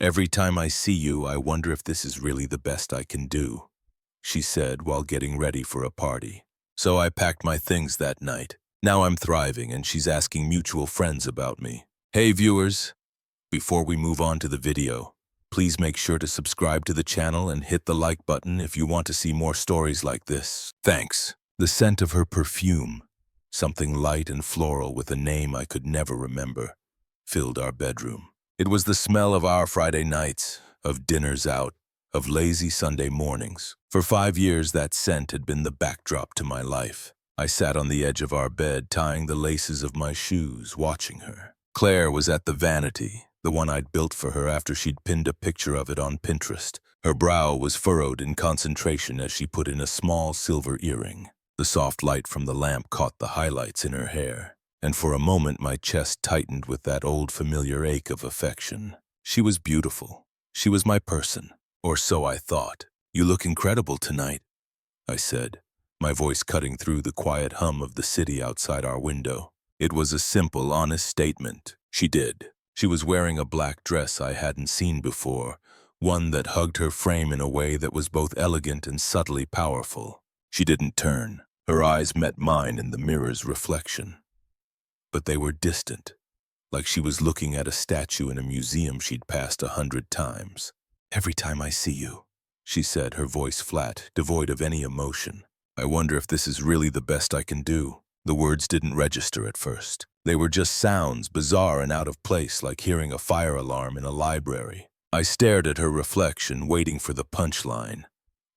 Every time I see you, I wonder if this is really the best I can do, she said while getting ready for a party. So I packed my things that night. Now I'm thriving and she's asking mutual friends about me. Hey viewers, before we move on to the video, please make sure to subscribe to the channel and hit the like button if you want to see more stories like this. Thanks. The scent of her perfume, something light and floral with a name I could never remember, filled our bedroom. It was the smell of our Friday nights, of dinners out, of lazy Sunday mornings. For 5 years, that scent had been the backdrop to my life. I sat on the edge of our bed, tying the laces of my shoes, watching her. Claire was at the vanity, the one I'd built for her after she'd pinned a picture of it on Pinterest. Her brow was furrowed in concentration as she put in a small silver earring. The soft light from the lamp caught the highlights in her hair, and for a moment my chest tightened with that old familiar ache of affection. She was beautiful. She was my person, or so I thought. You look incredible tonight, I said, my voice cutting through the quiet hum of the city outside our window. It was a simple, honest statement. She did. She was wearing a black dress I hadn't seen before, one that hugged her frame in a way that was both elegant and subtly powerful. She didn't turn. Her eyes met mine in the mirror's reflection. But they were distant, like she was looking at a statue in a museum she'd passed 100 times. Every time I see you, she said, her voice flat, devoid of any emotion. I wonder if this is really the best I can do. The words didn't register at first. They were just sounds, bizarre and out of place, like hearing a fire alarm in a library. I stared at her reflection, waiting for the punchline,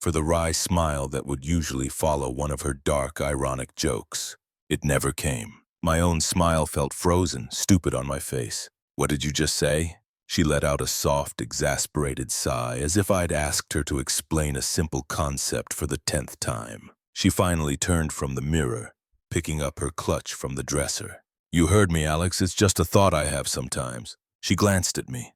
for the wry smile that would usually follow one of her dark, ironic jokes. It never came. My own smile felt frozen, stupid on my face. What did you just say? She let out a soft, exasperated sigh, as if I'd asked her to explain a simple concept for the 10th time. She finally turned from the mirror, picking up her clutch from the dresser. You heard me, Alex. It's just a thought I have sometimes. She glanced at me,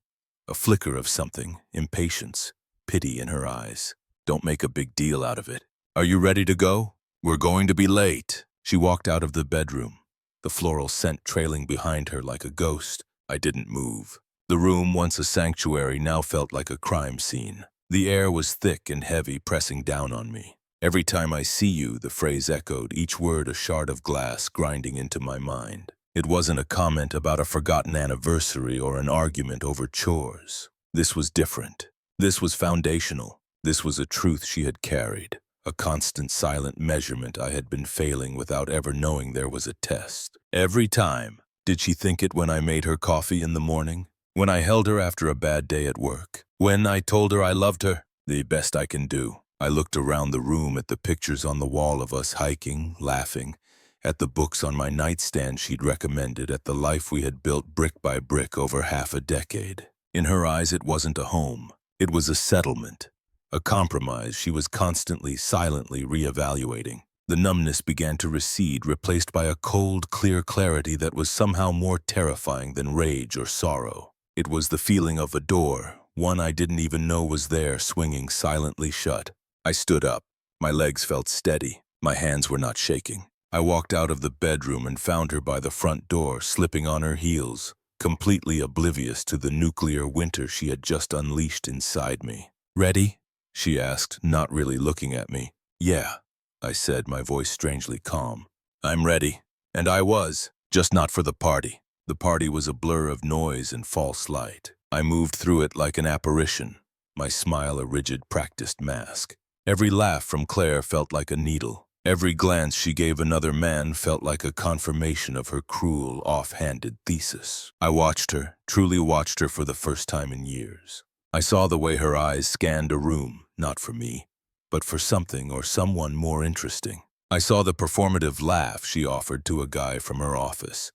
a flicker of something, impatience, pity in her eyes. Don't make a big deal out of it. Are you ready to go? We're going to be late. She walked out of the bedroom, the floral scent trailing behind her like a ghost. I didn't move. The room, once a sanctuary, now felt like a crime scene. The air was thick and heavy, pressing down on me. Every time I see you, the phrase echoed, each word a shard of glass grinding into my mind. It wasn't a comment about a forgotten anniversary or an argument over chores. This was different. This was foundational. This was a truth she had carried, a constant silent measurement I had been failing without ever knowing there was a test. Every time. Did she think it when I made her coffee in the morning? When I held her after a bad day at work? When I told her I loved her? The best I can do. I looked around the room at the pictures on the wall of us hiking, laughing, at the books on my nightstand she'd recommended, at the life we had built brick by brick over half a decade. In her eyes, it wasn't a home. It was a settlement, a compromise she was constantly, silently reevaluating. The numbness began to recede, replaced by a cold, clear clarity that was somehow more terrifying than rage or sorrow. It was the feeling of a door, one I didn't even know was there, swinging silently shut. I stood up. My legs felt steady. My hands were not shaking. I walked out of the bedroom and found her by the front door, slipping on her heels, completely oblivious to the nuclear winter she had just unleashed inside me. Ready? She asked, not really looking at me. Yeah, I said, my voice strangely calm. I'm ready. And I was, just not for the party. The party was a blur of noise and false light. I moved through it like an apparition, my smile a rigid, practiced mask. Every laugh from Claire felt like a needle. Every glance she gave another man felt like a confirmation of her cruel, off-handed thesis. I watched her, truly watched her for the first time in years. I saw the way her eyes scanned a room, not for me, but for something or someone more interesting. I saw the performative laugh she offered to a guy from her office,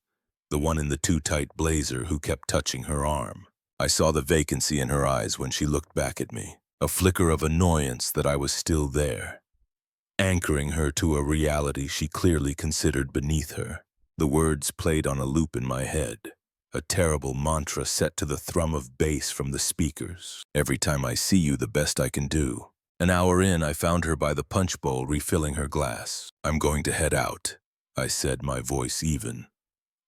the one in the too-tight blazer who kept touching her arm. I saw the vacancy in her eyes when she looked back at me, a flicker of annoyance that I was still there, anchoring her to a reality she clearly considered beneath her. The words played on a loop in my head, a terrible mantra set to the thrum of bass from the speakers. Every time I see you, the best I can do. An hour in, I found her by the punch bowl refilling her glass. I'm going to head out, I said, my voice even,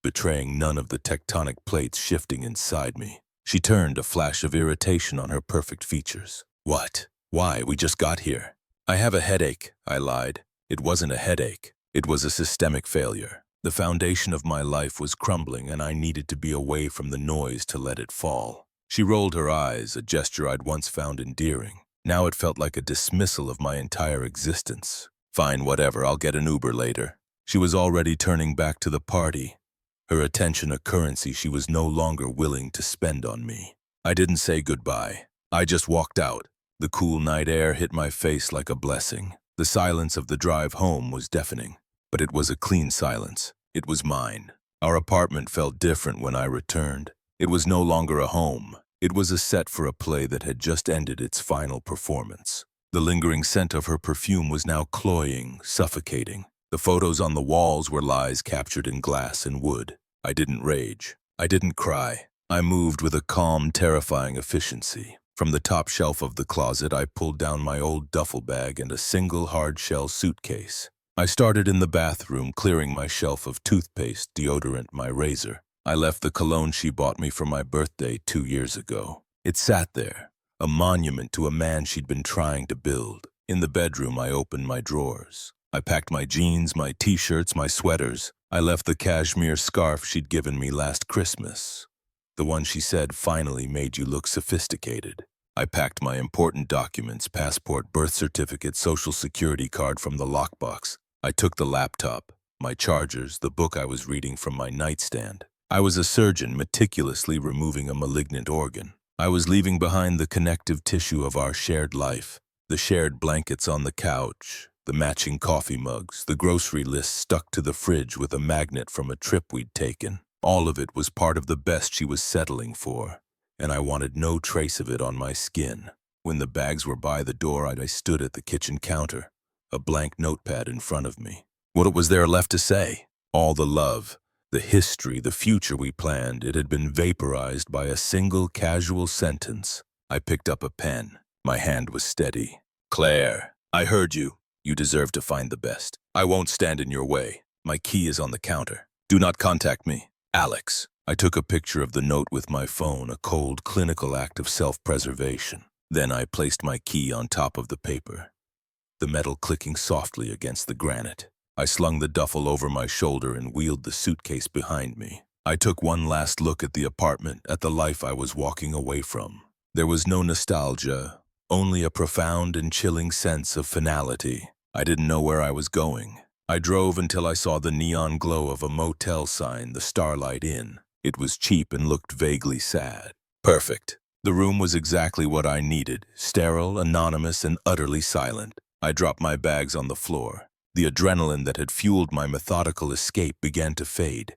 betraying none of the tectonic plates shifting inside me. She turned, a flash of irritation on her perfect features. What? Why? We just got here. I have a headache, I lied. It wasn't a headache. It was a systemic failure. The foundation of my life was crumbling, and I needed to be away from the noise to let it fall. She rolled her eyes, a gesture I'd once found endearing. Now it felt like a dismissal of my entire existence. Fine, whatever, I'll get an Uber later. She was already turning back to the party, her attention a currency she was no longer willing to spend on me. I didn't say goodbye. I just walked out. The cool night air hit my face like a blessing. The silence of the drive home was deafening, but it was a clean silence. It was mine. Our apartment felt different when I returned. It was no longer a home. It was a set for a play that had just ended its final performance. The lingering scent of her perfume was now cloying, suffocating. The photos on the walls were lies captured in glass and wood. I didn't rage. I didn't cry. I moved with a calm, terrifying efficiency. From the top shelf of the closet, I pulled down my old duffel bag and a single hard-shell suitcase. I started in the bathroom, clearing my shelf of toothpaste, deodorant, my razor. I left the cologne she bought me for my birthday 2 years ago. It sat there, a monument to a man she'd been trying to build. In the bedroom, I opened my drawers. I packed my jeans, my t-shirts, my sweaters. I left the cashmere scarf she'd given me last Christmas. The one she said finally made you look sophisticated. I packed my important documents, passport, birth certificate, social security card from the lockbox. I took the laptop, my chargers, the book I was reading from my nightstand. I was a surgeon meticulously removing a malignant organ. I was leaving behind the connective tissue of our shared life, the shared blankets on the couch, the matching coffee mugs, the grocery list stuck to the fridge with a magnet from a trip we'd taken. All of it was part of the best she was settling for, and I wanted no trace of it on my skin. When the bags were by the door, I stood at the kitchen counter, a blank notepad in front of me. What was there left to say? All the love, the history, the future we planned, it had been vaporized by a single casual sentence. I picked up a pen. My hand was steady. Claire, I heard you. You deserve to find the best. I won't stand in your way. My key is on the counter. Do not contact me. Alex. I took a picture of the note with my phone, a cold, clinical act of self-preservation. Then I placed my key on top of the paper, the metal clicking softly against the granite. I slung the duffel over my shoulder and wheeled the suitcase behind me. I took one last look at the apartment, at the life I was walking away from. There was no nostalgia, only a profound and chilling sense of finality. I didn't know where I was going. I drove until I saw the neon glow of a motel sign, the Starlight Inn. It was cheap and looked vaguely sad. Perfect. The room was exactly what I needed, sterile, anonymous, and utterly silent. I dropped my bags on the floor. The adrenaline that had fueled my methodical escape began to fade,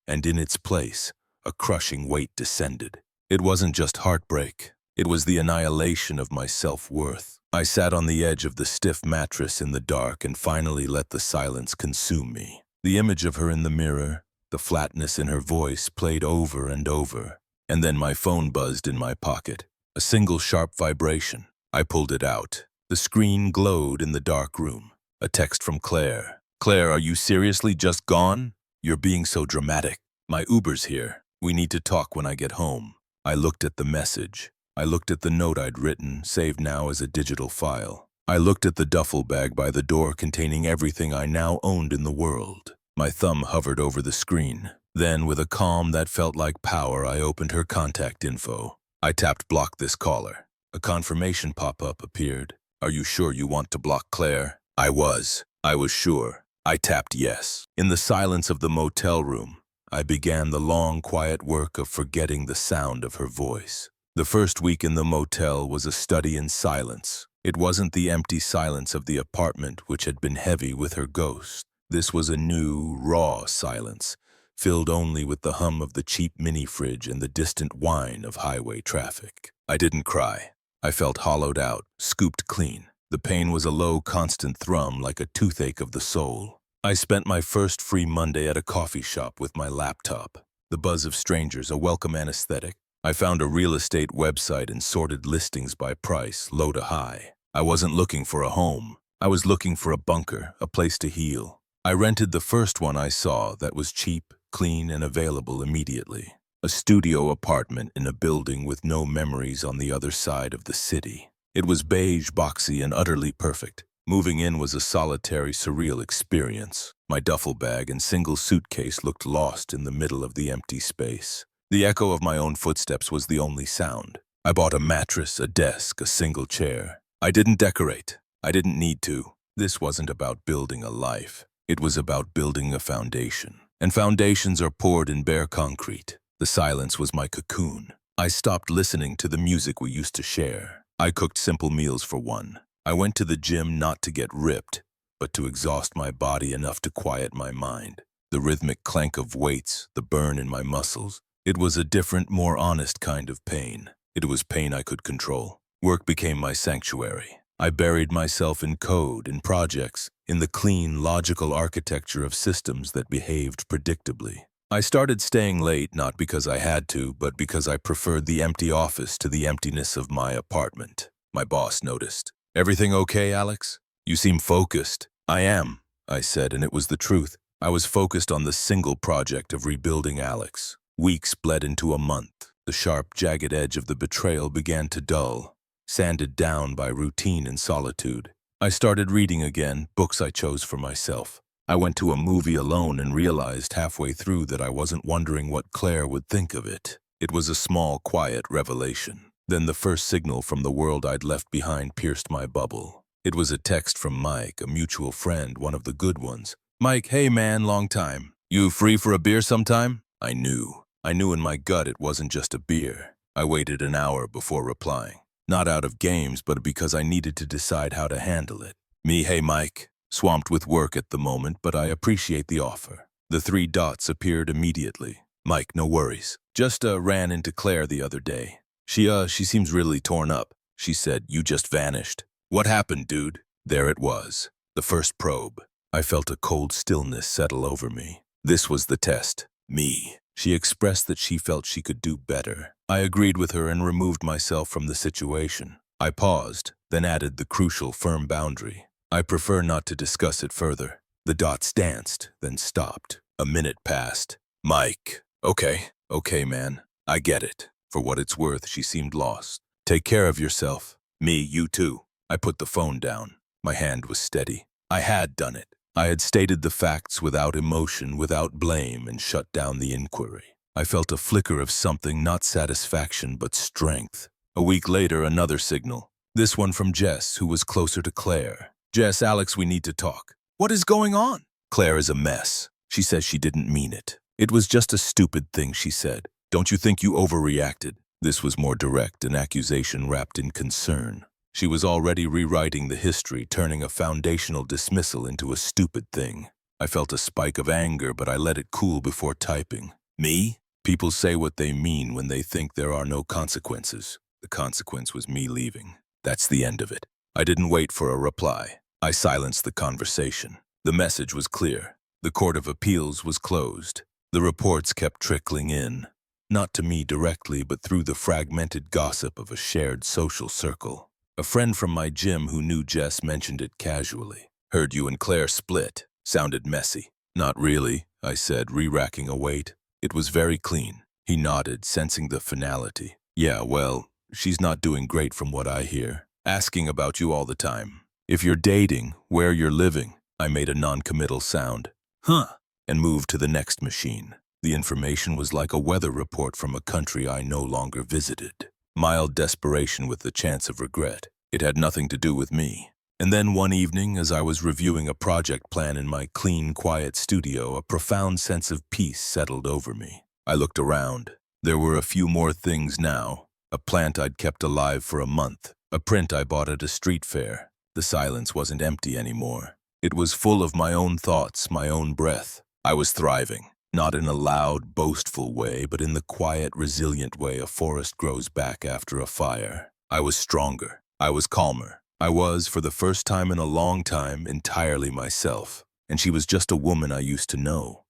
and in its place, a crushing weight descended. It wasn't just heartbreak. It was the annihilation of my self-worth. I sat on the edge of the stiff mattress in the dark and finally let the silence consume me. The image of her in the mirror, the flatness in her voice played over and over, and then my phone buzzed in my pocket. A single sharp vibration. I pulled it out. The screen glowed in the dark room. A text from Claire. Claire, are you seriously just gone? You're being so dramatic. My Uber's here. We need to talk when I get home. I looked at the message. I looked at the note I'd written, saved now as a digital file. I looked at the duffel bag by the door containing everything I now owned in the world. My thumb hovered over the screen. Then, with a calm that felt like power, I opened her contact info. I tapped block this caller. A confirmation pop-up appeared. Are you sure you want to block Claire? I was sure. I tapped yes. In the silence of the motel room, I began the long, quiet work of forgetting the sound of her voice. The first week in the motel was a study in silence. It wasn't the empty silence of the apartment, which had been heavy with her ghost. This was a new, raw silence, filled only with the hum of the cheap mini-fridge and the distant whine of highway traffic. I didn't cry. I felt hollowed out, scooped clean. The pain was a low, constant thrum like a toothache of the soul. I spent my first free Monday at a coffee shop with my laptop. The buzz of strangers, a welcome anesthetic. I found a real estate website and sorted listings by price, low to high. I wasn't looking for a home. I was looking for a bunker, a place to heal. I rented the first one I saw that was cheap, clean, and available immediately. A studio apartment in a building with no memories on the other side of the city. It was beige, boxy, and utterly perfect. Moving in was a solitary, surreal experience. My duffel bag and single suitcase looked lost in the middle of the empty space. The echo of my own footsteps was the only sound. I bought a mattress, a desk, a single chair. I didn't decorate. I didn't need to. This wasn't about building a life. It was about building a foundation. And foundations are poured in bare concrete. The silence was my cocoon. I stopped listening to the music we used to share. I cooked simple meals for one. I went to the gym not to get ripped, but to exhaust my body enough to quiet my mind. The rhythmic clank of weights, the burn in my muscles. It was a different, more honest kind of pain. It was pain I could control. Work became my sanctuary. I buried myself in code, in projects, in the clean, logical architecture of systems that behaved predictably. I started staying late not because I had to, but because I preferred the empty office to the emptiness of my apartment. My boss noticed. "Everything okay, Alex? You seem focused." "I am," I said, and it was the truth. I was focused on the single project of rebuilding Alex. Weeks bled into a month. The sharp, jagged edge of the betrayal began to dull, sanded down by routine and solitude. I started reading again, books I chose for myself. I went to a movie alone and realized halfway through that I wasn't wondering what Claire would think of it. It was a small, quiet revelation. Then the first signal from the world I'd left behind pierced my bubble. It was a text from Mike, a mutual friend, one of the good ones. "Mike, hey man, long time. You free for a beer sometime?" I knew. I knew in my gut it wasn't just a beer. I waited an hour before replying. Not out of games, but because I needed to decide how to handle it. Me, "Hey Mike. Swamped with work at the moment, but I appreciate the offer." The 3 dots appeared immediately. "Mike, no worries. Just ran into Claire the other day. She seems really torn up." She said, "You just vanished." "What happened, dude?" There it was. The first probe. I felt a cold stillness settle over me. This was the test. Me. She expressed that she felt she could do better. I agreed with her and removed myself from the situation. I paused, then added the crucial firm boundary. "I prefer not to discuss it further." The dots danced, then stopped. A minute passed. "Mike. Okay, man. I get it." For what it's worth, she seemed lost. "Take care of yourself." "Me, you too." I put the phone down. My hand was steady. I had done it. I had stated the facts without emotion, without blame, and shut down the inquiry. I felt a flicker of something, not satisfaction, but strength. A week later, another signal. This one from Jess, who was closer to Claire. "Jess, Alex, we need to talk." "What is going on?" "Claire is a mess." She says she didn't mean it. "It was just a stupid thing," she said. "Don't you think you overreacted?" This was more direct, an accusation wrapped in concern. She was already rewriting the history, turning a foundational dismissal into a stupid thing. I felt a spike of anger, but I let it cool before typing. Me? People say what they mean when they think there are no consequences. The consequence was me leaving. That's the end of it. I didn't wait for a reply. I silenced the conversation. The message was clear. The Court of Appeals was closed. The reports kept trickling in. Not to me directly, but through the fragmented gossip of a shared social circle. A friend from my gym who knew Jess mentioned it casually. "Heard you and Claire split. Sounded messy." "Not really," I said, re-racking a weight. It was very clean. He nodded, sensing the finality. "Yeah, well, she's not doing great from what I hear. Asking about you all the time. If you're dating, where you're living." I made a non-committal sound. "Huh," and moved to the next machine. The information was like a weather report from a country I no longer visited. Mild desperation with the chance of regret. It had nothing to do with me. And then one evening, as I was reviewing a project plan in my clean, quiet studio, a profound sense of peace settled over me. I looked around. There were a few more things now. A plant I'd kept alive for a month. A print I bought at a street fair. The silence wasn't empty anymore. It was full of my own thoughts, my own breath. I was thriving. Not in a loud, boastful way, but in the quiet, resilient way a forest grows back after a fire. I was stronger. I was calmer. I was, for the first time in a long time, entirely myself. And she was just a woman I used to know.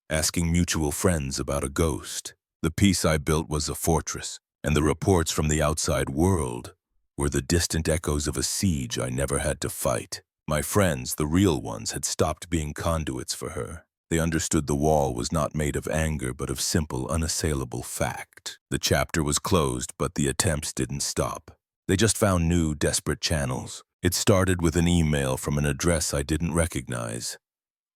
Asking mutual friends about a ghost. The peace I built was a fortress, and the reports from the outside world were the distant echoes of a siege I never had to fight. My friends, the real ones, had stopped being conduits for her. They understood the wall was not made of anger but of simple, unassailable fact. The chapter was closed, but the attempts didn't stop. They just found new, desperate channels. It started with an email from an address I didn't recognize,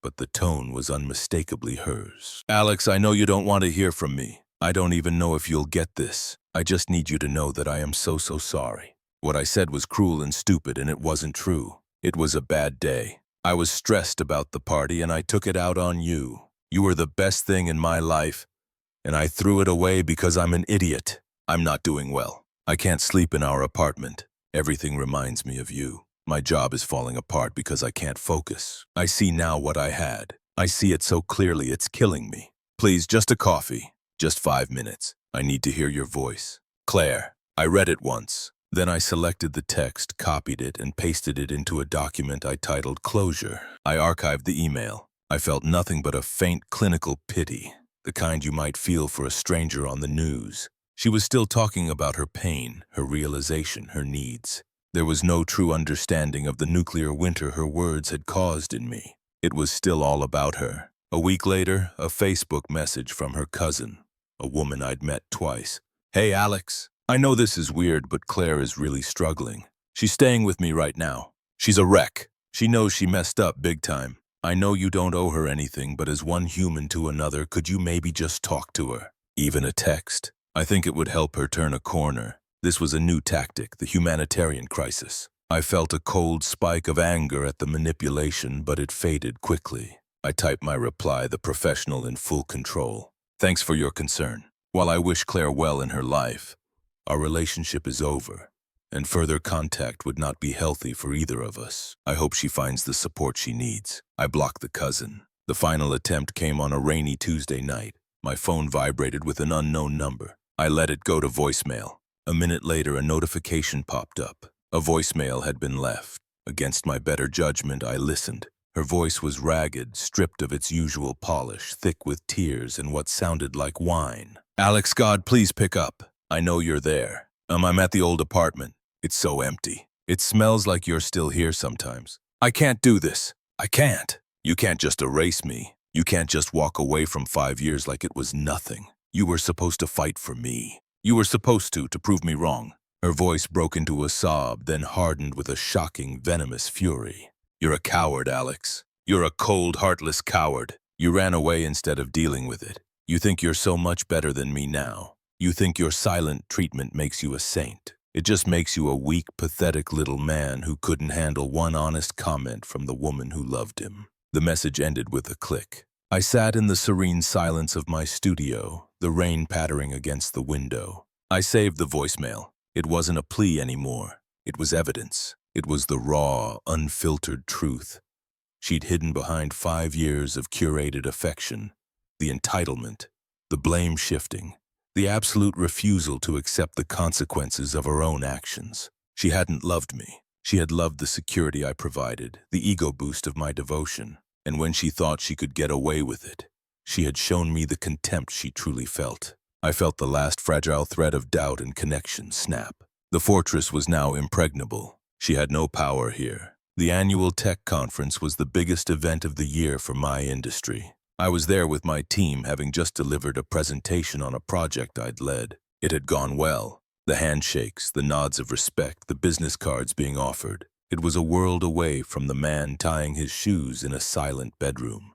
but the tone was unmistakably hers. "Alex, I know you don't want to hear from me. I don't even know if you'll get this. I just need you to know that I am so sorry. What I said was cruel and stupid, and it wasn't true. It was a bad day. I was stressed about the party, and I took it out on you. You were the best thing in my life, and I threw it away because I'm an idiot. I'm not doing well. I can't sleep in our apartment. Everything reminds me of you. My job is falling apart because I can't focus. I see now what I had. I see it so clearly it's killing me. Please, just a coffee. Just 5 minutes. I need to hear your voice. Claire." I read it once. Then I selected the text, copied it, and pasted it into a document I titled Closure. I archived the email. I felt nothing but a faint clinical pity, the kind you might feel for a stranger on the news. She was still talking about her pain, her realization, her needs. There was no true understanding of the nuclear winter her words had caused in me. It was still all about her. A week later, a Facebook message from her cousin, a woman I'd met twice. "Hey, Alex. I know this is weird, but Claire is really struggling. She's staying with me right now. She's a wreck. She knows she messed up big time. I know you don't owe her anything, but as one human to another, could you maybe just talk to her? Even a text. I think it would help her turn a corner." This was a new tactic, the humanitarian crisis. I felt a cold spike of anger at the manipulation, but it faded quickly. I typed my reply, the professional in full control. "Thanks for your concern. While I wish Claire well in her life, our relationship is over, and further contact would not be healthy for either of us. I hope she finds the support she needs." I blocked the cousin. The final attempt came on a rainy Tuesday night. My phone vibrated with an unknown number. I let it go to voicemail. A minute later, a notification popped up. A voicemail had been left. Against my better judgment, I listened. Her voice was ragged, stripped of its usual polish, thick with tears and what sounded like wine. "Alex, God, please pick up. I know you're there. I'm at the old apartment. It's so empty. It smells like you're still here sometimes. I can't do this. I can't. You can't just erase me. You can't just walk away from 5 years like it was nothing. You were supposed to fight for me. You were supposed to prove me wrong." Her voice broke into a sob, then hardened with a shocking, venomous fury. "You're a coward, Alex. You're a cold, heartless coward. You ran away instead of dealing with it. You think you're so much better than me now. You think your silent treatment makes you a saint. It just makes you a weak, pathetic little man who couldn't handle one honest comment from the woman who loved him." The message ended with a click. I sat in the serene silence of my studio, the rain pattering against the window. I saved the voicemail. It wasn't a plea anymore. It was evidence. It was the raw, unfiltered truth. She'd hidden behind 5 years of curated affection, the entitlement, the blame shifting, the absolute refusal to accept the consequences of her own actions. She hadn't loved me. She had loved the security I provided, the ego boost of my devotion. And when she thought she could get away with it, she had shown me the contempt she truly felt. I felt the last fragile thread of doubt and connection snap. The fortress was now impregnable. She had no power here. The annual tech conference was the biggest event of the year for my industry. I was there with my team, having just delivered a presentation on a project I'd led. It had gone well. The handshakes, the nods of respect, the business cards being offered. It was a world away from the man tying his shoes in a silent bedroom,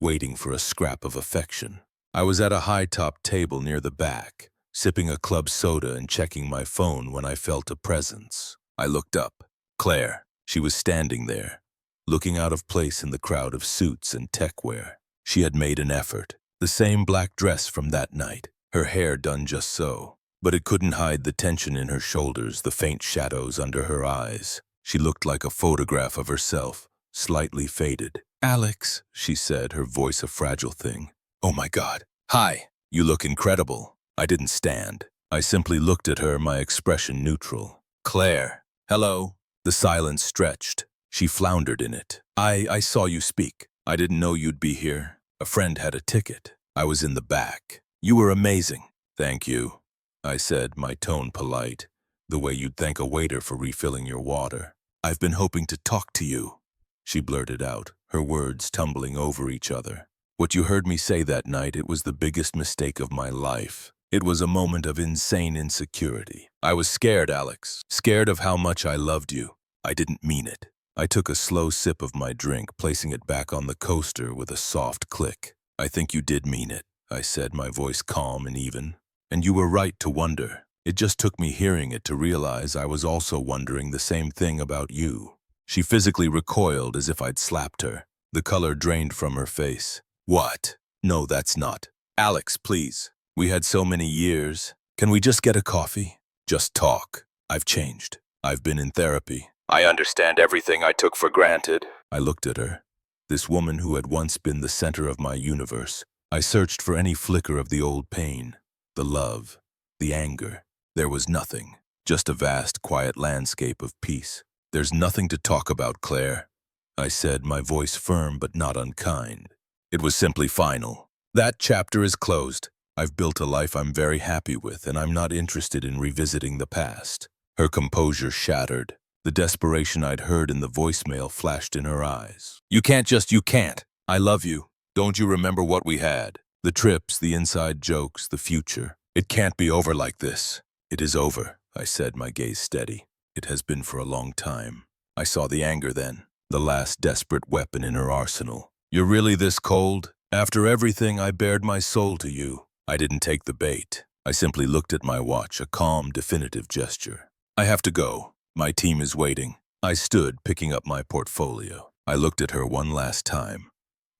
waiting for a scrap of affection. I was at a high-top table near the back, sipping a club soda and checking my phone when I felt a presence. I looked up. Claire. She was standing there, looking out of place in the crowd of suits and techwear. She had made an effort. The same black dress from that night, her hair done just so. But it couldn't hide the tension in her shoulders, the faint shadows under her eyes. She looked like a photograph of herself, slightly faded. "Alex," she said, her voice a fragile thing. "Oh my God. Hi. You look incredible." I didn't stand. I simply looked at her, my expression neutral. "Claire." "Hello." The silence stretched. She floundered in it. I saw you speak. I didn't know you'd be here. A friend had a ticket. I was in the back. You were amazing." "Thank you," I said, my tone polite, the way you'd thank a waiter for refilling your water. "I've been hoping to talk to you," she blurted out, her words tumbling over each other. What you heard me say that night, it was the biggest mistake of my life. It was a moment of insane insecurity. I was scared, Alex. Scared of how much I loved you. I didn't mean it. I took a slow sip of my drink, placing it back on the coaster with a soft click. I think you did mean it, I said, my voice calm and even. And you were right to wonder. It just took me hearing it to realize I was also wondering the same thing about you. She physically recoiled as if I'd slapped her. The color drained from her face. What? No, that's not. Alex, please. We had so many years. Can we just get a coffee? Just talk. I've changed. I've been in therapy. I understand everything I took for granted. I looked at her. This woman who had once been the center of my universe. I searched for any flicker of the old pain, the love, the anger. There was nothing. Just a vast, quiet landscape of peace. There's nothing to talk about, Claire, I said, my voice firm but not unkind. It was simply final. That chapter is closed. I've built a life I'm very happy with, and I'm not interested in revisiting the past. Her composure shattered. The desperation I'd heard in the voicemail flashed in her eyes. You can't. I love you. Don't you remember what we had? The trips, the inside jokes, the future. It can't be over like this. It is over, I said, my gaze steady. It has been for a long time. I saw the anger then, the last desperate weapon in her arsenal. You're really this cold? After everything, I bared my soul to you. I didn't take the bait. I simply looked at my watch, a calm, definitive gesture. I have to go. My team is waiting. I stood, picking up my portfolio. I looked at her one last time.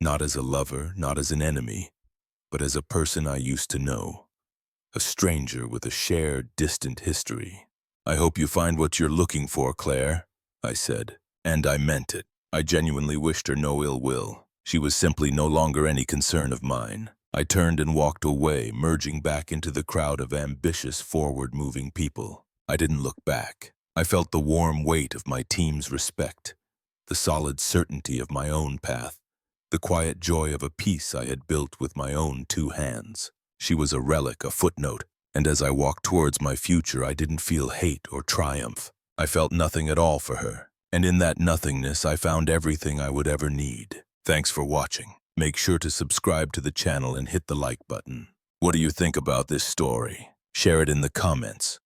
Not as a lover, not as an enemy, but as a person I used to know. A stranger with a shared, distant history. I hope you find what you're looking for, Claire, I said. And I meant it. I genuinely wished her no ill will. She was simply no longer any concern of mine. I turned and walked away, merging back into the crowd of ambitious, forward-moving people. I didn't look back. I felt the warm weight of my team's respect, the solid certainty of my own path, the quiet joy of a peace I had built with my own 2 hands. She was a relic, a footnote, and as I walked towards my future, I didn't feel hate or triumph. I felt nothing at all for her, and in that nothingness, I found everything I would ever need. Thanks for watching. Make sure to subscribe to the channel and hit the like button. What do you think about this story? Share it in the comments.